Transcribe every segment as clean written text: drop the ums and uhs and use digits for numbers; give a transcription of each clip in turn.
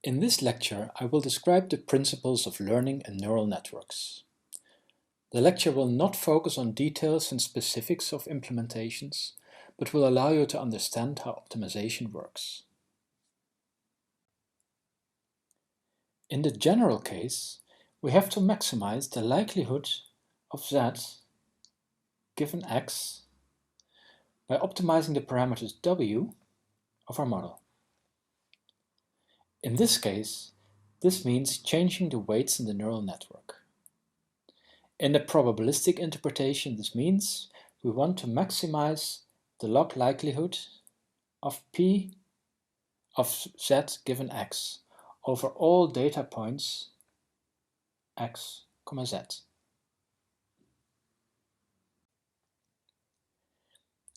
In this lecture, I will describe the principles of learning in neural networks. The lecture will not focus on details and specifics of implementations, but will allow you to understand how optimization works. In the general case, we have to maximize the likelihood of z given x by optimizing the parameters w of our model. In this case, this means changing the weights in the neural network. In the probabilistic interpretation, this means we want to maximize the log likelihood of p of z given x over all data points x, z.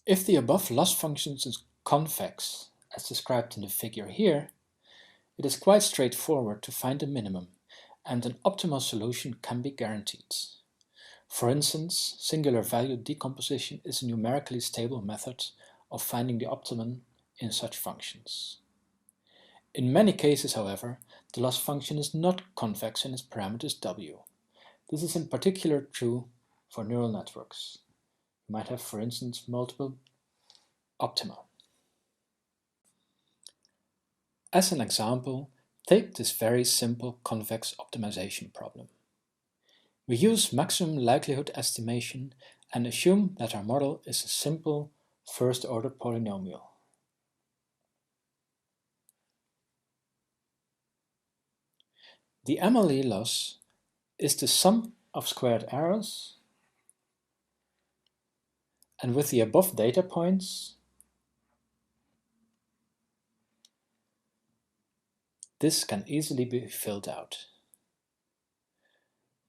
If the above loss function is convex, as described in the figure here, it is quite straightforward to find a minimum, and an optimal solution can be guaranteed. For instance, singular value decomposition is a numerically stable method of finding the optimum in such functions. In many cases, however, the loss function is not convex in its parameters w. This is in particular true for neural networks. You might have, for instance, multiple optima. As an example, take this very simple convex optimization problem. We use maximum likelihood estimation and assume that our model is a simple first-order polynomial. The MLE loss is the sum of squared errors, and with the above data points, this can easily be filled out.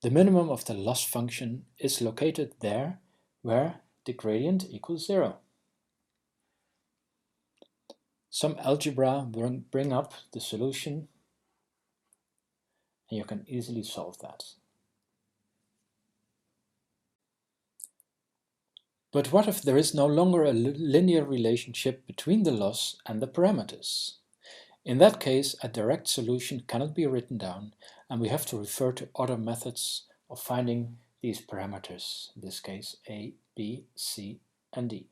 The minimum of the loss function is located there where the gradient equals 0. Some algebra will bring up the solution, and you can easily solve that. But what if there is no longer a linear relationship between the loss and the parameters? In that case, a direct solution cannot be written down, and we have to refer to other methods of finding these parameters, in this case a, b, c, and d.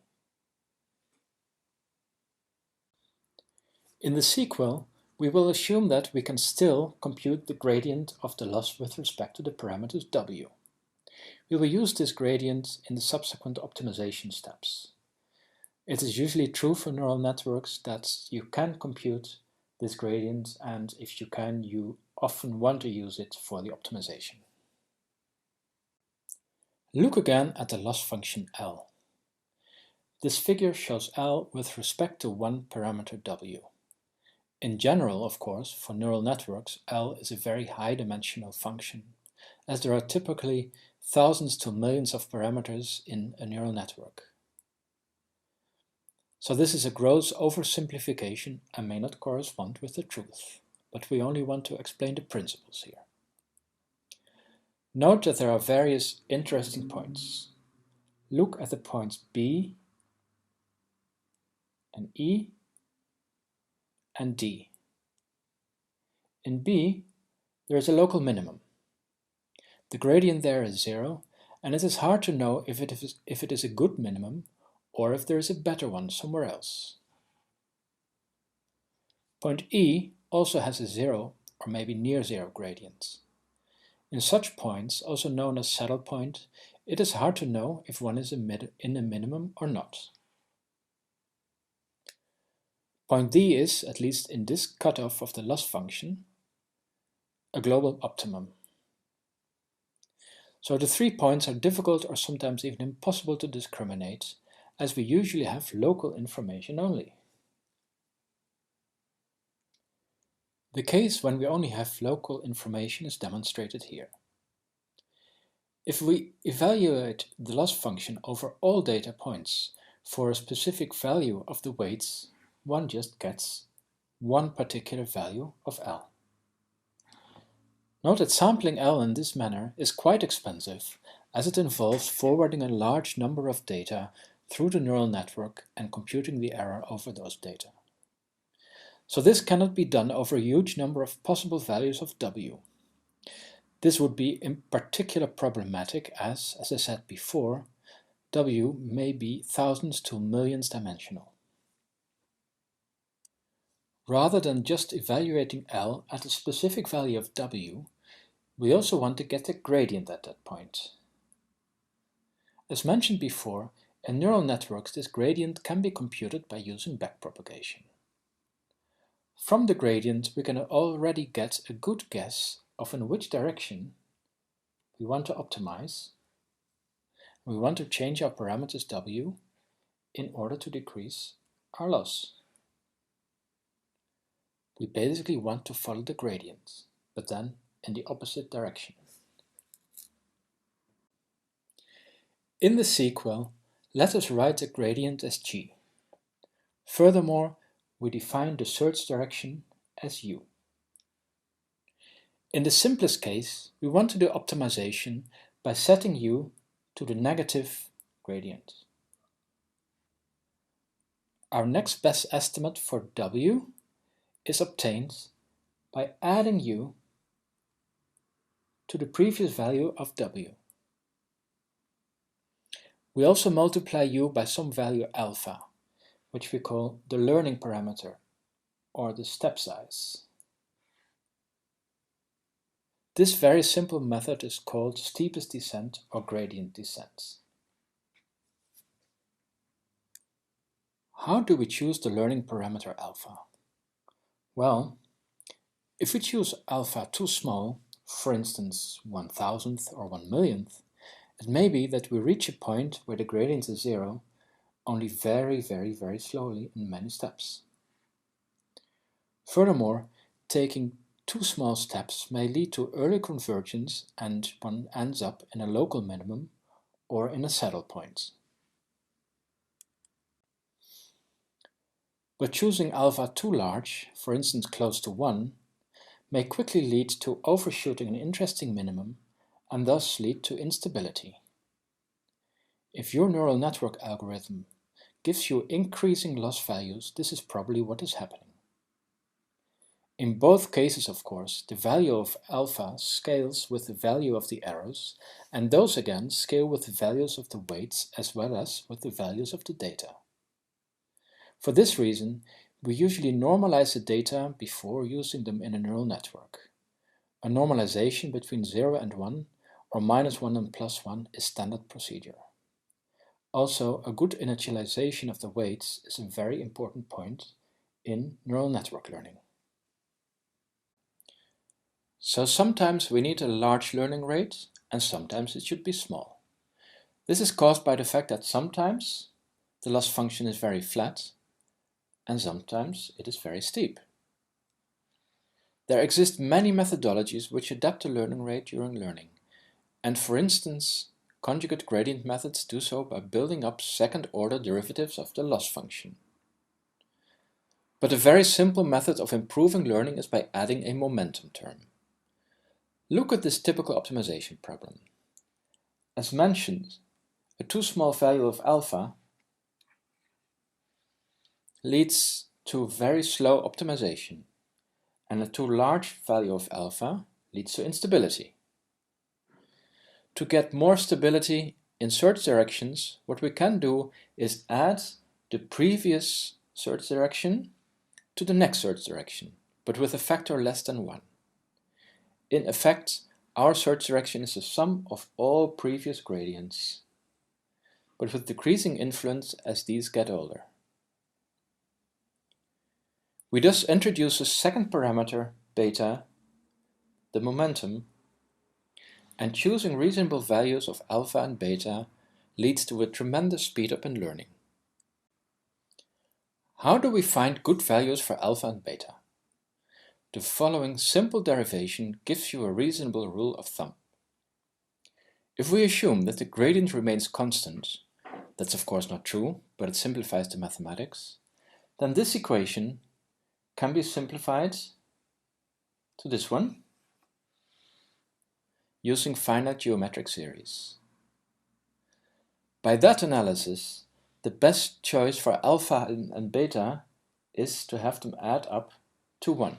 In the sequel, we will assume that we can still compute the gradient of the loss with respect to the parameters w. We will use this gradient in the subsequent optimization steps. It is usually true for neural networks that you can compute this gradient, and if you can, you often want to use it for the optimization. Look again at the loss function L. This figure shows L with respect to one parameter w. In general, of course, for neural networks, L is a very high-dimensional function, as there are typically thousands to millions of parameters in a neural network. So this is a gross oversimplification and may not correspond with the truth, but we only want to explain the principles here. Note that there are various interesting points. Look at the points B and E and D. In B, there is a local minimum. The gradient there is 0, and it is hard to know if it is a good minimum or if there is a better one somewhere else. Point E also has a 0 or maybe near 0 gradient. In such points, also known as saddle point, it is hard to know if one is in a minimum or not. Point D is, at least in this cutoff of the loss function, a global optimum. So the 3 points are difficult or sometimes even impossible to discriminate, as we usually have local information only. The case when we only have local information is demonstrated here. If we evaluate the loss function over all data points for a specific value of the weights, one just gets one particular value of L. Note that sampling L in this manner is quite expensive, as it involves forwarding a large number of data through the neural network and computing the error over those data. So this cannot be done over a huge number of possible values of W. This would be in particular problematic as I said before, W may be thousands to millions dimensional. Rather than just evaluating L at a specific value of W, we also want to get the gradient at that point. As mentioned before, in neural networks this gradient can be computed by using backpropagation. From the gradient we can already get a good guess of in which direction we want to optimize. We want to change our parameters W in order to decrease our loss. We basically want to follow the gradient, but then in the opposite direction. In the sequel, let us write the gradient as G. Furthermore, we define the search direction as U. In the simplest case, we want to do optimization by setting U to the negative gradient. Our next best estimate for W is obtained by adding U to the previous value of W. We also multiply U by some value alpha, which we call the learning parameter, or the step size. This very simple method is called steepest descent or gradient descent. How do we choose the learning parameter alpha? Well, if we choose alpha too small, for instance 1,000th or 1,000,000th, it may be that we reach a point where the gradient is zero only very slowly in many steps. Furthermore, taking too small steps may lead to early convergence and one ends up in a local minimum or in a saddle point. But choosing alpha too large, for instance close to 1, may quickly lead to overshooting an interesting minimum and thus lead to instability. If your neural network algorithm gives you increasing loss values, this is probably what is happening. In both cases, of course, the value of alpha scales with the value of the errors, and those again scale with the values of the weights as well as with the values of the data. For this reason, we usually normalize the data before using them in a neural network. A normalization between 0 and 1, or -1 and +1 is standard procedure. Also, a good initialization of the weights is a very important point in neural network learning. So sometimes we need a large learning rate and sometimes it should be small. This is caused by the fact that sometimes the loss function is very flat and sometimes it is very steep. There exist many methodologies which adapt the learning rate during learning, and for instance, conjugate gradient methods do so by building up second-order derivatives of the loss function. But a very simple method of improving learning is by adding a momentum term. Look at this typical optimization problem. As mentioned, a too small value of alpha leads to very slow optimization, and a too large value of alpha leads to instability. To get more stability in search directions, what we can do is add the previous search direction to the next search direction, but with a factor less than 1. In effect, our search direction is the sum of all previous gradients, but with decreasing influence as these get older. We thus introduce a second parameter, beta, the momentum, and choosing reasonable values of alpha and beta leads to a tremendous speedup in learning. How do we find good values for alpha and beta? The following simple derivation gives you a reasonable rule of thumb. If we assume that the gradient remains constant, that's of course not true, but it simplifies the mathematics, then this equation can be simplified to this one using finite geometric series. By that analysis, the best choice for alpha and beta is to have them add up to 1.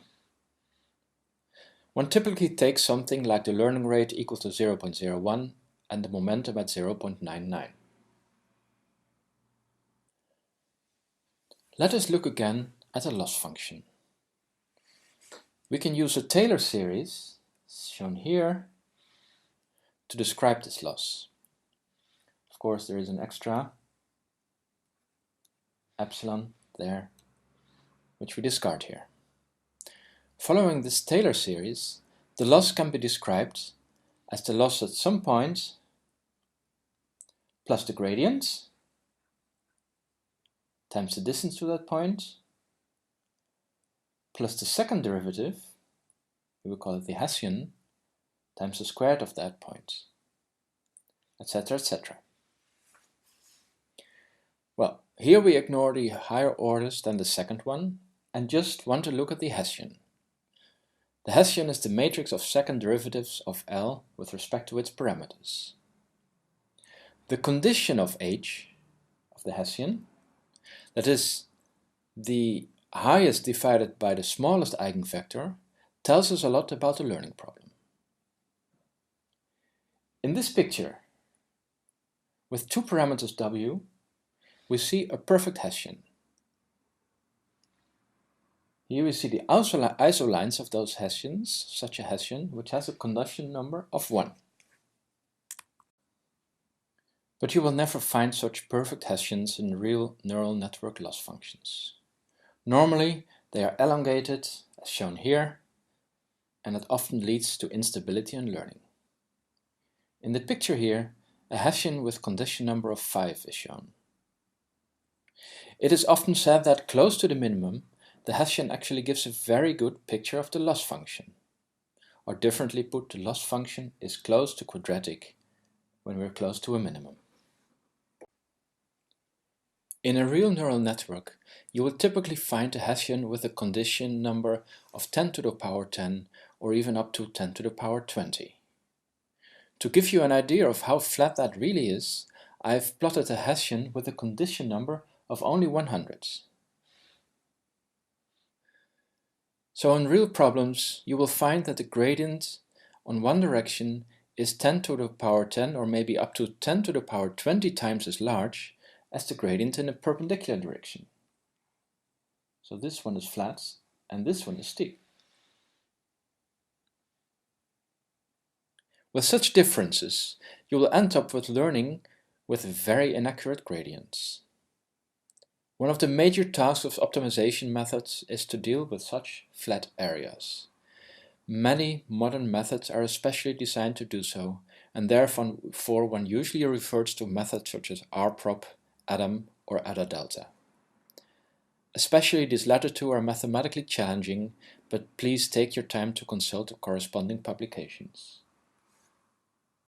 One typically takes something like the learning rate equal to 0.01 and the momentum at 0.99. Let us look again at a loss function. We can use a Taylor series, shown here, to describe this loss. Of course, there is an extra epsilon there, which we discard here. Following this Taylor series, the loss can be described as the loss at some point plus the gradient times the distance to that point plus the second derivative, we will call it the Hessian, times the squared of that point, etc., etc. Well, here we ignore the higher orders than the second one and just want to look at the Hessian. The Hessian is the matrix of second derivatives of L with respect to its parameters. The condition of H, of the Hessian, that is the highest divided by the smallest eigenvector, tells us a lot about the learning problem. In this picture, with two parameters W, we see a perfect Hessian. Here we see the isolines of those Hessians, such a Hessian, which has a condition number of 1. But you will never find such perfect Hessians in real neural network loss functions. Normally, they are elongated, as shown here, and it often leads to instability in learning. In the picture here, a Hessian with condition number of 5 is shown. It is often said that close to the minimum, the Hessian actually gives a very good picture of the loss function. Or differently put, the loss function is close to quadratic when we're close to a minimum. In a real neural network, you will typically find a Hessian with a condition number of 10 to the power 10 or even up to 10 to the power 20. To give you an idea of how flat that really is, I've plotted a Hessian with a condition number of only 100. So in real problems, you will find that the gradient on one direction is 10 to the power 10 or maybe up to 10 to the power 20 times as large as the gradient in a perpendicular direction. So this one is flat and this one is steep. With such differences, you will end up with learning with very inaccurate gradients. One of the major tasks of optimization methods is to deal with such flat areas. Many modern methods are especially designed to do so, and therefore one usually refers to methods such as rprop, Adam, or Ada-delta. Especially these latter two are mathematically challenging, but please take your time to consult the corresponding publications.